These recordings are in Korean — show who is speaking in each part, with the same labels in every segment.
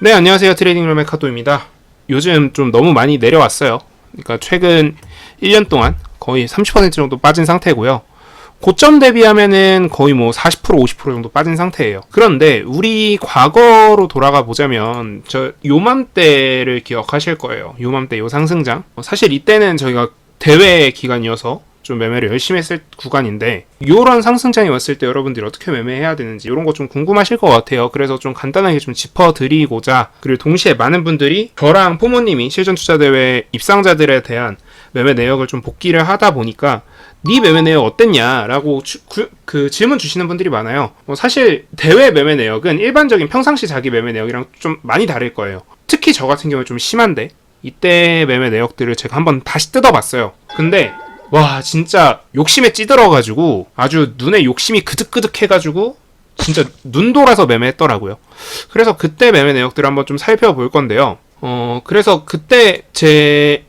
Speaker 1: 네, 안녕하세요. 트레이딩룸의 카도입니다. 요즘 좀 너무 많이 내려왔어요. 그러니까 최근 1년 동안 거의 30% 정도 빠진 상태고요. 고점 대비하면은 거의 뭐 40% 50% 정도 빠진 상태예요. 그런데 우리 과거로 돌아가 보자면 저 요맘때를 기억하실 거예요. 요맘때 요 상승장. 사실 이때는 저희가 대회 기간이어서 좀 매매를 열심히 했을 구간인데, 요런 상승장이 왔을 때 여러분들이 어떻게 매매해야 되는지 이런 거 좀 궁금하실 것 같아요. 그래서 좀 간단하게 좀 짚어드리고자, 그리고 동시에 많은 분들이 저랑 포모님이 실전투자대회 입상자들에 대한 매매 내역을 좀 복기를 하다 보니까 네 매매 내역 어땠냐라고 질문 주시는 분들이 많아요. 사실 대회 매매 내역은 일반적인 평상시 자기 매매 내역이랑 좀 많이 다를 거예요. 특히 저 같은 경우는 좀 심한데, 이때 매매 내역들을 제가 한번 다시 뜯어봤어요. 근데 와, 진짜 욕심에 찌들어가지고 아주 눈에 욕심이 그득그득 해가지고 진짜 눈 돌아서 매매했더라고요. 그래서 그때 매매 내역들을 한번 좀 살펴볼 건데요. 그래서 그때 제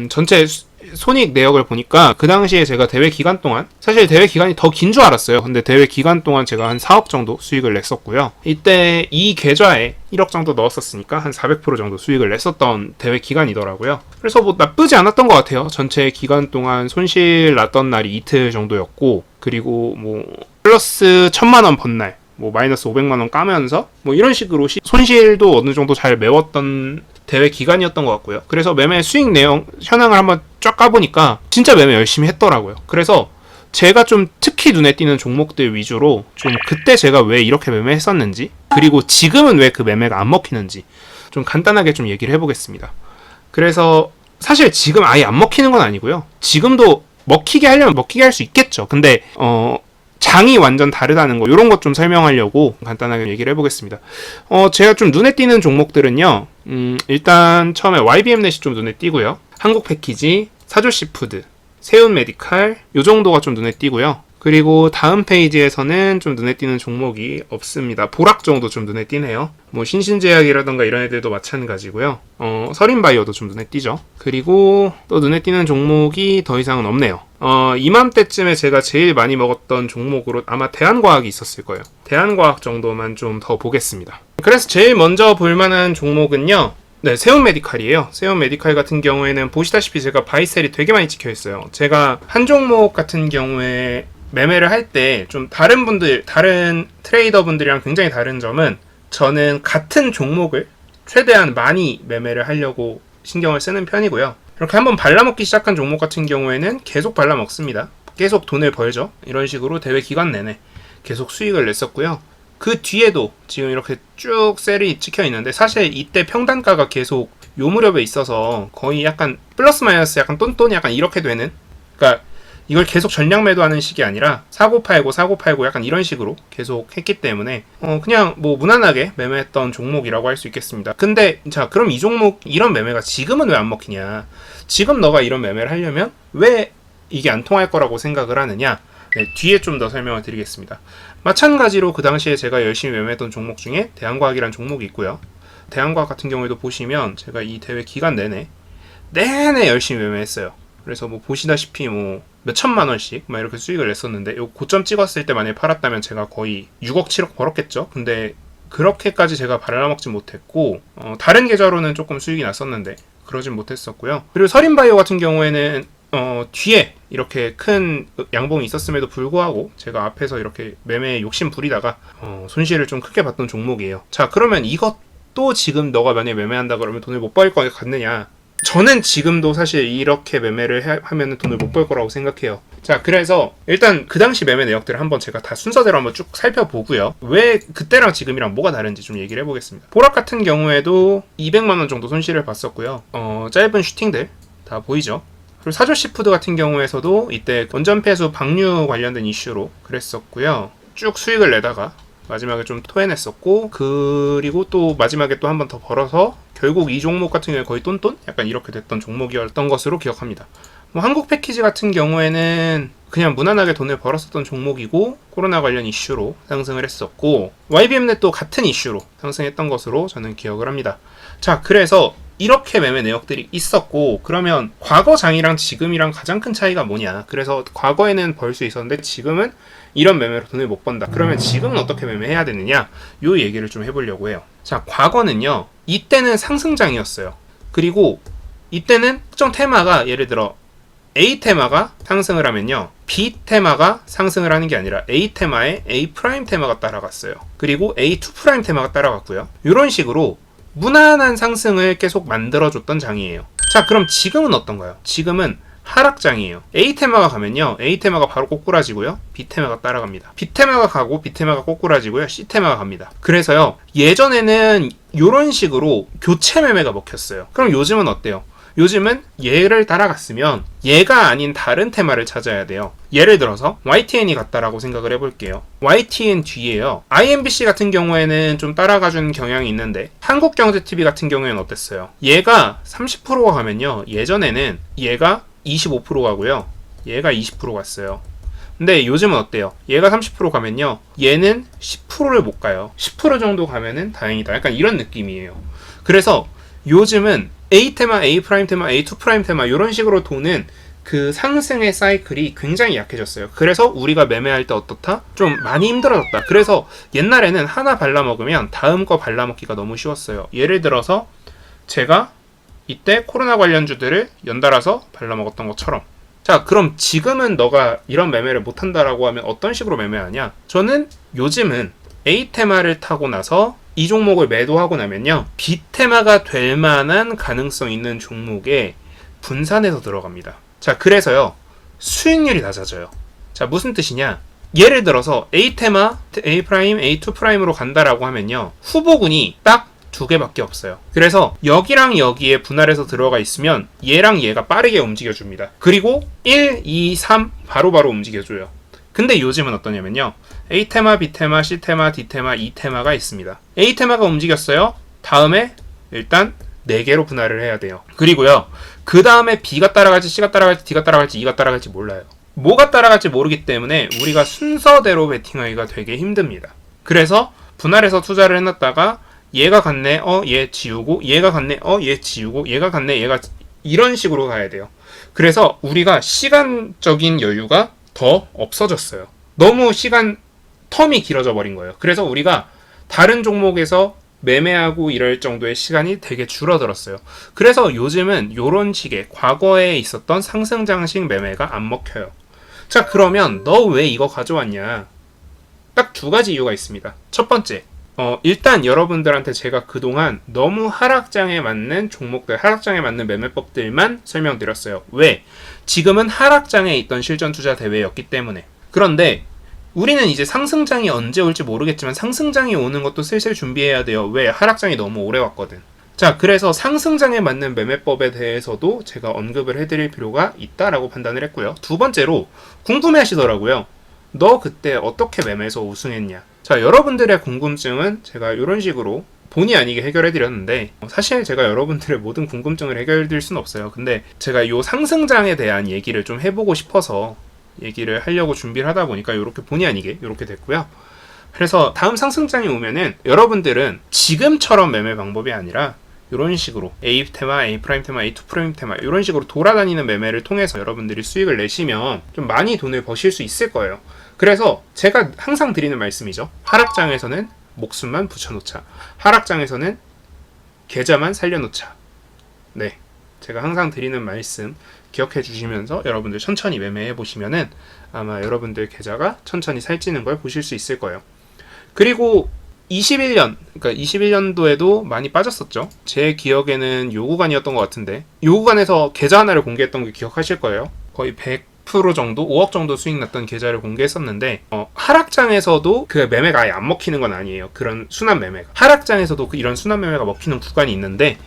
Speaker 1: 전체 손익 내역을 보니까 그 당시에 제가 대회 기간 동안, 사실 대회 기간이 더 긴 줄 알았어요. 근데 대회 기간 동안 제가 한 4억 정도 수익을 냈었고요. 이때 이 계좌에 1억 정도 넣었었으니까 한 400% 정도 수익을 냈었던 대회 기간이더라고요. 그래서 뭐 나쁘지 않았던 것 같아요. 전체 기간 동안 손실 났던 날이 이틀 정도였고, 그리고 뭐 플러스 1000만원 번 날, 뭐 마이너스 500만원 까면서 뭐 이런 식으로 손실도 어느 정도 잘 메웠던 대회 기간이었던 것 같고요. 그래서 매매 수익 내용 현황을 한번 쫙 까보니까 진짜 매매 열심히 했더라고요. 그래서 제가 좀 특히 눈에 띄는 종목들 위주로 좀 그때 제가 왜 이렇게 매매했었는지, 그리고 지금은 왜 그 매매가 안 먹히는지 좀 간단하게 좀 얘기를 해보겠습니다. 그래서 사실 지금 아예 안 먹히는 건 아니고요. 지금도 먹히게 하려면 먹히게 할 수 있겠죠. 근데 장이 완전 다르다는 거, 이런 것 좀 설명하려고 간단하게 얘기를 해보겠습니다. 제가 좀 눈에 띄는 종목들은요, 일단 처음에 YBM넷이 좀 눈에 띄고요. 한국패키지, 사조씨푸드, 세운메디칼, 요 정도가 좀 눈에 띄고요. 그리고 다음 페이지에서는 좀 눈에 띄는 종목이 없습니다. 보락 정도 좀 눈에 띄네요. 뭐 신신제약이라던가 이런 애들도 마찬가지고요. 서린바이오도 좀 눈에 띄죠. 그리고 또 눈에 띄는 종목이 더 이상은 없네요. 이맘때쯤에 제가 제일 많이 먹었던 종목으로 아마 대한과학이 있었을 거예요. 대한과학 정도만 좀 더 보겠습니다. 그래서 제일 먼저 볼만한 종목은요, 네, 세운메디칼이에요. 세운메디칼 같은 경우에는 보시다시피 제가 바이셀이 되게 많이 찍혀있어요. 제가 한 종목 같은 경우에 매매를 할 때 좀 다른 트레이더 분들이랑 굉장히 다른 점은, 저는 같은 종목을 최대한 많이 매매를 하려고 신경을 쓰는 편이고요. 이렇게 한번 발라먹기 시작한 종목 같은 경우에는 계속 발라먹습니다. 계속 돈을 벌죠. 이런 식으로 대회 기간 내내 계속 수익을 냈었고요. 그 뒤에도 지금 이렇게 쭉 셀이 찍혀 있는데, 사실 이때 평단가가 계속 요 무렵에 있어서 거의 약간 플러스 마이너스 약간 똔똔 약간 이렇게 되는, 그러니까 이걸 계속 전량 매도하는 식이 아니라 사고 팔고 약간 이런 식으로 계속 했기 때문에 그냥 뭐 무난하게 매매했던 종목이라고 할 수 있겠습니다. 근데 자, 그럼 이 종목 이런 매매가 지금은 왜 안 먹히냐, 지금 너가 이런 매매를 하려면 왜 이게 안 통할 거라고 생각을 하느냐, 네, 뒤에 좀 더 설명을 드리겠습니다. 마찬가지로 그 당시에 제가 열심히 매매했던 종목 중에 대한과학이라는 종목이 있고요. 대한과학 같은 경우에도 보시면 제가 이 대회 기간 내내 열심히 매매했어요. 그래서 뭐 보시다시피 뭐 몇천만 원씩 막 이렇게 수익을 냈었는데, 요 고점 찍었을 때 만약에 팔았다면 제가 거의 6억 7억 벌었겠죠. 근데 그렇게까지 제가 발라먹지 못했고, 다른 계좌로는 조금 수익이 났었는데 그러진 못했었고요. 그리고 서린바이오 같은 경우에는 뒤에 이렇게 큰 양봉이 있었음에도 불구하고 제가 앞에서 이렇게 매매에 욕심 부리다가 손실을 좀 크게 봤던 종목이에요. 자, 그러면 이것도 지금 너가 만약에 매매한다 그러면 돈을 못 벌 것 같느냐? 저는 지금도 사실 이렇게 매매를 하면 돈을 못 벌 거라고 생각해요. 자, 그래서 일단 그 당시 매매 내역들을 한번 제가 다 순서대로 한번 쭉 살펴보고요. 왜 그때랑 지금이랑 뭐가 다른지 좀 얘기를 해보겠습니다. 보락 같은 경우에도 200만원 정도 손실을 봤었고요. 짧은 슈팅들 다 보이죠? 그리고 사조씨푸드 같은 경우에서도 이때 원전폐수 방류 관련된 이슈로 그랬었고요. 쭉 수익을 내다가 마지막에 좀 토해냈었고, 그리고 또 마지막에 또 한 번 더 벌어서 결국 이 종목 같은 경우에 거의 똔똔? 약간 이렇게 됐던 종목이었던 것으로 기억합니다. 뭐 한국 패키지 같은 경우에는 그냥 무난하게 돈을 벌었었던 종목이고, 코로나 관련 이슈로 상승을 했었고, YBM넷도 같은 이슈로 상승했던 것으로 저는 기억을 합니다. 자, 그래서 이렇게 매매 내역들이 있었고, 그러면 과거장이랑 지금이랑 가장 큰 차이가 뭐냐. 그래서 과거에는 벌 수 있었는데 지금은 이런 매매로 돈을 못 번다. 그러면 지금은 어떻게 매매해야 되느냐, 요 얘기를 좀 해보려고 해요. 자, 과거는요, 이때는 상승장이었어요. 그리고 이때는 특정 테마가, 예를 들어 A 테마가 상승을 하면요, B 테마가 상승을 하는 게 아니라 A 테마에 A 프라임 테마가 따라갔어요. 그리고 A2 프라임 테마가 따라갔고요. 이런 식으로 무난한 상승을 계속 만들어줬던 장이에요. 자, 그럼 지금은 어떤가요? 지금은 하락장이에요. A 테마가 가면요, A 테마가 바로 꼬꾸라지고요, B 테마가 따라갑니다. B 테마가 가고 B 테마가 꼬꾸라지고요, C 테마가 갑니다. 그래서요, 예전에는 이런 식으로 교체 매매가 먹혔어요. 그럼 요즘은 어때요? 요즘은 얘를 따라갔으면 얘가 아닌 다른 테마를 찾아야 돼요. 예를 들어서 YTN이 같다라고 생각을 해볼게요. YTN 뒤에요, IMBC 같은 경우에는 좀 따라가주는 경향이 있는데 한국경제TV 같은 경우에는 어땠어요? 얘가 30%가 가면요, 예전에는 얘가 25% 가고요, 얘가 20% 갔어요. 근데 요즘은 어때요? 얘가 30% 가면요, 얘는 10%를 못 가요. 10% 정도 가면은 다행이다. 약간 이런 느낌이에요. 그래서 요즘은 A 테마, A 프라임 테마, A2 프라임 테마 이런 식으로 도는 그 상승의 사이클이 굉장히 약해졌어요. 그래서 우리가 매매할 때 어떻다? 좀 많이 힘들어졌다. 그래서 옛날에는 하나 발라먹으면 다음 거 발라먹기가 너무 쉬웠어요. 예를 들어서 제가 이때 코로나 관련주들을 연달아서 발라먹었던 것처럼. 자, 그럼 지금은 너가 이런 매매를 못한다라고 하면 어떤 식으로 매매하냐? 저는 요즘은 A 테마를 타고 나서 이 종목을 매도하고 나면요, B 테마가 될 만한 가능성 있는 종목에 분산해서 들어갑니다. 자, 그래서요, 수익률이 낮아져요. 자, 무슨 뜻이냐? 예를 들어서 A 테마, A 프라임, A2 프라임으로 간다라고 하면요, 후보군이 딱 두 개밖에 없어요. 그래서 여기랑 여기에 분할해서 들어가 있으면 얘랑 얘가 빠르게 움직여줍니다. 그리고 1, 2, 3 바로바로 움직여줘요. 근데 요즘은 어떠냐면요, A 테마, B 테마, C 테마, D 테마, E 테마가 있습니다. A 테마가 움직였어요. 다음에 일단 4개로 분할을 해야 돼요. 그리고요, 그 다음에 B가 따라갈지 C가 따라갈지 D가 따라갈지 E가 따라갈지 몰라요. 뭐가 따라갈지 모르기 때문에 우리가 순서대로 베팅하기가 되게 힘듭니다. 그래서 분할해서 투자를 해놨다가 얘가 갔네, 얘 지우고, 얘가 갔네, 얘 지우고, 얘가 갔네, 얘가 이런 식으로 가야 돼요. 그래서 우리가 시간적인 여유가 더 없어졌어요. 너무 시간 텀이 길어져 버린 거예요. 그래서 우리가 다른 종목에서 매매하고 이럴 정도의 시간이 되게 줄어들었어요. 그래서 요즘은 이런 식의 과거에 있었던 상승장식 매매가 안 먹혀요. 자, 그러면 너 왜 이거 가져왔냐? 딱 2가지 이유가 있습니다. 첫 번째, 일단 여러분들한테 제가 그동안 너무 하락장에 맞는 종목들, 하락장에 맞는 매매법들만 설명드렸어요. 왜? 지금은 하락장에 있던 실전 투자 대회였기 때문에. 그런데 우리는 이제 상승장이 언제 올지 모르겠지만 상승장이 오는 것도 슬슬 준비해야 돼요. 왜? 하락장이 너무 오래 왔거든. 자, 그래서 상승장에 맞는 매매법에 대해서도 제가 언급을 해드릴 필요가 있다라고 판단을 했고요. 두 번째로 궁금해 하시더라고요. 너 그때 어떻게 매매해서 우승했냐? 자, 여러분들의 궁금증은 제가 이런 식으로 본의 아니게 해결해드렸는데, 사실 제가 여러분들의 모든 궁금증을 해결해드릴 수는 없어요. 근데 제가 이 상승장에 대한 얘기를 좀 해보고 싶어서 얘기를 하려고 준비를 하다 보니까 이렇게 본의 아니게 이렇게 됐고요. 그래서 다음 상승장이 오면은 여러분들은 지금처럼 매매 방법이 아니라 이런 식으로 A 테마, A 프라임 테마, A2 프라임 테마 이런 식으로 돌아다니는 매매를 통해서 여러분들이 수익을 내시면 좀 많이 돈을 버실 수 있을 거예요. 그래서 제가 항상 드리는 말씀이죠. 하락장에서는 목숨만 붙여놓자. 하락장에서는 계좌만 살려놓자. 네, 제가 항상 드리는 말씀 기억해 주시면서 여러분들 천천히 매매해 보시면은 아마 여러분들 계좌가 천천히 살찌는 걸 보실 수 있을 거예요. 그리고 21년, 그러니까 21년도에도 많이 빠졌었죠. 제 기억에는 요 구간이었던 것 같은데, 요 구간에서 계좌 하나를 공개했던 거 기억하실 거예요. 거의 100% 정도, 5억 정도 수익 났던 계좌를 공개했었는데, 하락장에서도 그 매매가 아예 안 먹히는 건 아니에요. 그런 순환 매매가. 하락장에서도 이런 순환 매매가 먹히는 구간이 있는데,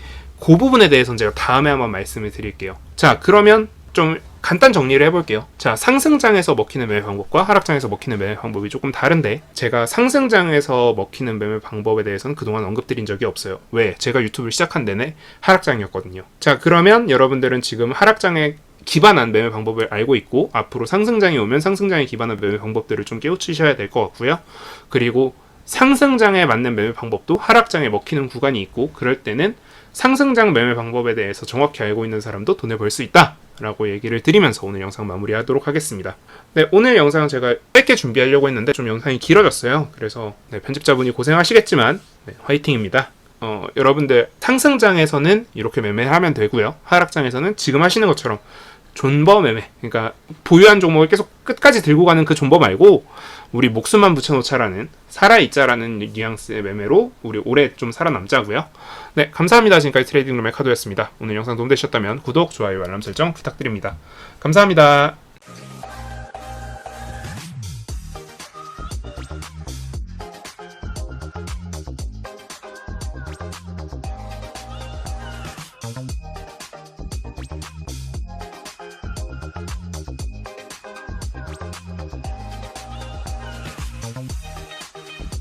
Speaker 1: 그 부분에 대해서는 제가 다음에 한번 말씀을 드릴게요. 자, 그러면 좀 간단 정리를 해볼게요. 자, 상승장에서 먹히는 매매 방법과 하락장에서 먹히는 매매 방법이 조금 다른데, 제가 상승장에서 먹히는 매매 방법에 대해서는 그동안 언급드린 적이 없어요. 왜? 제가 유튜브를 시작한 내내 하락장이었거든요. 자, 그러면 여러분들은 지금 하락장에 기반한 매매 방법을 알고 있고, 앞으로 상승장이 오면 상승장에 기반한 매매 방법들을 좀 깨우치셔야 될 것 같고요. 그리고 상승장에 맞는 매매 방법도 하락장에 먹히는 구간이 있고, 그럴 때는 상승장 매매 방법에 대해서 정확히 알고 있는 사람도 돈을 벌 수 있다 라고 얘기를 드리면서 오늘 영상 마무리하도록 하겠습니다. 네, 오늘 영상 제가 짧게 준비하려고 했는데 좀 영상이 길어졌어요. 그래서 네, 편집자분이 고생하시겠지만 네, 화이팅입니다. 여러분들 상승장에서는 이렇게 매매하면 되고요. 하락장에서는 지금 하시는 것처럼 존버 매매, 그러니까 보유한 종목을 계속 끝까지 들고 가는 그 존버 말고 우리 목숨만 붙여놓자라는 살아있자라는 뉘앙스의 매매로 우리 오래 좀 살아남자고요. 네, 감사합니다. 지금까지 트레이딩룸의 카도였습니다. 오늘 영상 도움되셨다면 구독, 좋아요, 알람 설정 부탁드립니다. 감사합니다.